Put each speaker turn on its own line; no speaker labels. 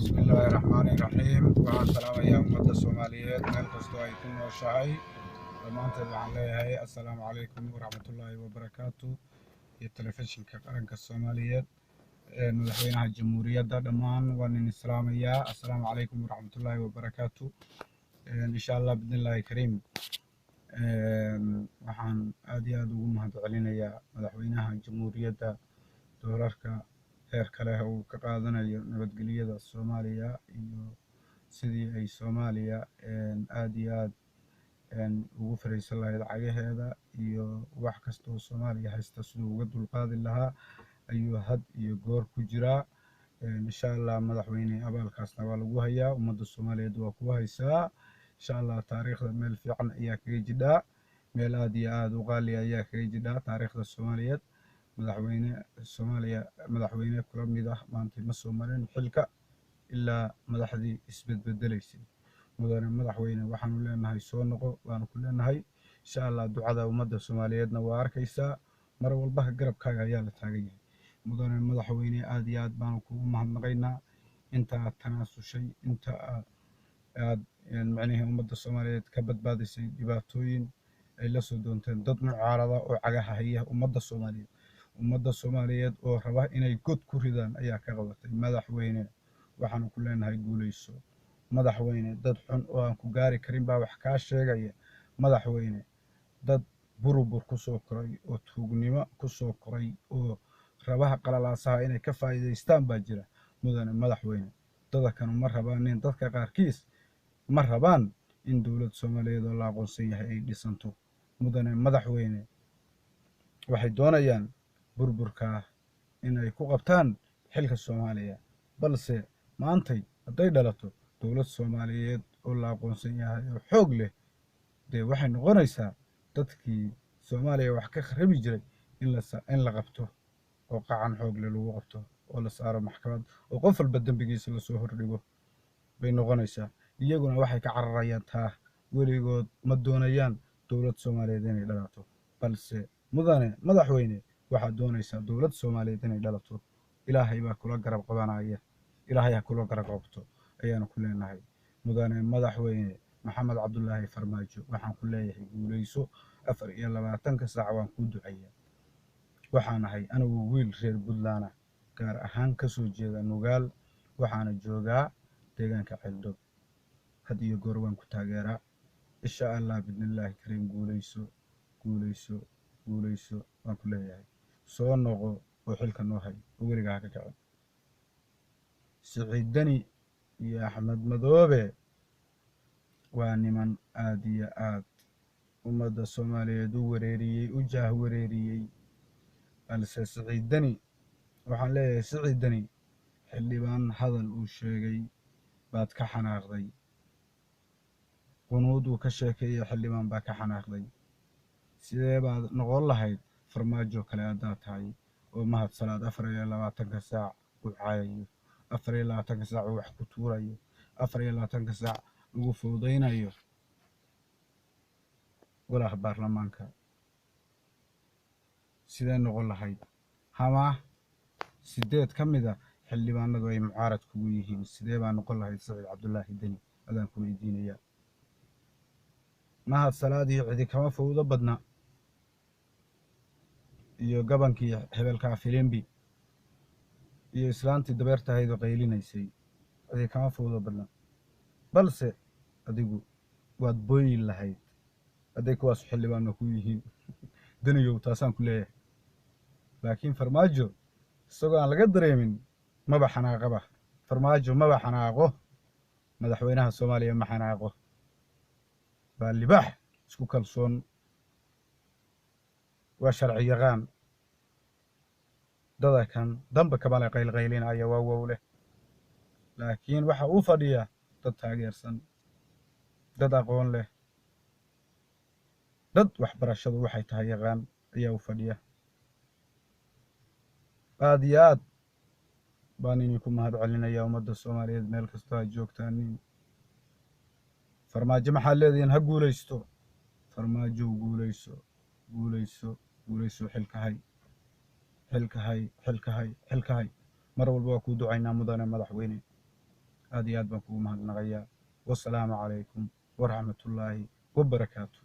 بسم الله الرحمن الرحيم والسلام يا أمة الصوماليات مeel kastoo ay ku nooshahay dhammaanteed waxaan leeyahay assalaamu calaykum waraxmatullaahi wabarakaatu iyo telefishinka qaranka soomaaliyeed madaxweynaha jamhuuriyadda dhammaan waan idin islaamayaa assalaamu calaykum waraxmatullaahi wabarakaatu insha allah bidnillaahi kariim waxaan aad iyo aad ugu mahadcelinayaa madaxweynaha jamhuuriyadda doolarka heerka leh uu ka qaadanayo nabadgelyada Soomaaliya iyo sidii ay Soomaaliya aad iyo aad ugu fariisan lahayd cagaheeda iyo wax kasta oo Soomaaliya haysta siduu uga dulqaadi lahaa ayuu had iyo goor ku jiraa insha Allah madaxweyne abaalkaasna waa lagu hayaa ummadda Soomaaliyeed waa ku haysaa insha Allah taariikhda meel fiican ayaa kaga jidhaa meel aad iyo aad u qaali ayaa kaga jidhaa taariikhda Soomaaliyeed madaxweyne Soomaaliya madaxweyne kula mid ah maanta ma soo marin xilka ilaa madaxdii isbedbedelaysay mudane madaxweyne waxaanu leenahay soo noqo waanu ku leenahay insha Allah ducada ummadda Soomaaliyeedna waa arkaysaa mar walba garabkaaga ayaa la taagan yahay mudane madaxweyne aad iyo aad baanu kugu mahadnaqaynaa inta aad tanaasushay inta aad macnaheedu ummadda Soomaaliyeed ka badbaadisay dhibaatooyin ay la soo doonteen dad mucaarada oo cagaha haya ummadda Soomaaliyeed oo raba inay god ku ridaan ayaa ka qabatay madaxweyne waxaanu ku leenahay guuleyso madaxweyne dad xun oo aan ku gaari karin baa wax kaa sheegaya madaxweyne dad burubur ku soo koray oo tuugnimo ku soo koray oo rabaha qalalaasaha inay ka faa'iidaystaan baa jira mudane madaxweyne dadkan ma rabaan dadka qaarkiis ma rabaan in dowlad Soomaaliyeed oo la aqoonsan yahay ay dhisanto mudane madaxweyne waxay doonayaan burburka inay ku qabtaan xilka Soomaaliya balse maantay haday dhalato dowlad Soomaaliyeed oo la aqoonsan yahay oo xoog leh waxay noqonaysaa dadkii Soomaaliya wax ka kharabi jiray in la qabto oo qacan xoog leh lagu qabto oo la saaro maxkamad oo qof walba dambigiisa la soo hordhigo bay noqonaysaa iyaguna waxay ka cararayaan taa weligood ma doonayaan dowlad Soomaaliyeed inay dhalato balse mudane madaxweyne waxaad doonaysaa dowlad Soomaaliyeed inay dhalato ilaahay baa kula garab qabanaya ilaahay ha kula garab qabto ayaanu ku leenahay mudane madaxweyne maxamed cabdullaahi farmaajo waxaan ku leeyahay guuleyso 24 saac waan ku duceeyaa waxaan ahay anigu wiil reer Puntland gaar ahaan ka soo jeeda Nugaal waxaana joogaa deegaanka Ceeldoob had iyo goor waan ku taageeraa insha Allah bidnillaahi kariim guuleyso waan ku leeyahay soo noqo oo xilka noo hay oo weligaa ka kacay Siciid Dani iyo Axmed Madoobe waa niman aad iyo aad ummadda Soomaaliyeed u wareeriyay u jaah wareeriyay balse Siciid Dani waxaan leeyahay Siciid Dani xildhibaan hadal uu sheegay baad ka xanaaqday qunuud uu ka sheekeeyay xildhibaan baa ka xanaaqday sidee baad noqon lahayd farmaajo kale haddaad tahay oo mahad salaad 24 saac uu caayayo 24 saac uu wax ku tuurayo 24 saac ugu fowdaynayo golaha baarlamaanka sidee noqon lahayd hama 8 ka mid ah xildhibaanadu ay mucaarad kugu yihiin sidee baa noqon lahayd Siciid Cabdullaahi Dani adaan ku weydiinayaa mahad salaad iyo cidi kama fowdo badna iyo gabankii hebelka Filimbi iyo islaantii dabeertahayd oo qaylinaysay cidi kama fowdo badna balse adigu waad booyin lahayd haday kuwaas xildhibaan ku yihiin Daniyow taasaan ku leeyahay laakiin farmaajo isagoo aan laga dareemin maba xanaaqaba farmaajo maba xanaaqo madaxweynaha Soomaaliya ma xanaaqo baa libaax isku kalsoon waa sharci yaqaan dadakan damba kabale qaylqaylinaya waa wowle laakiin waxa uu fadhiyaa dad taageersan dad aqoon leh dad waxbarashadu waxay tahay yaqaan ayaa u fadhiya aad iyo aad baan idinku mahadcelinayaa ummadda Soomaaliyeed meel kasta aad joogtaan farmaajo maxaad leedihiin ha guuleysto farmaajo guuleyso xilka hay mar walba waa ku ducaynaa mudane madaxweyne aad iyo aad baan kugu mahadnaqayaa. Wassalaamu calaykum waraxmatullaahi wabarakaatu.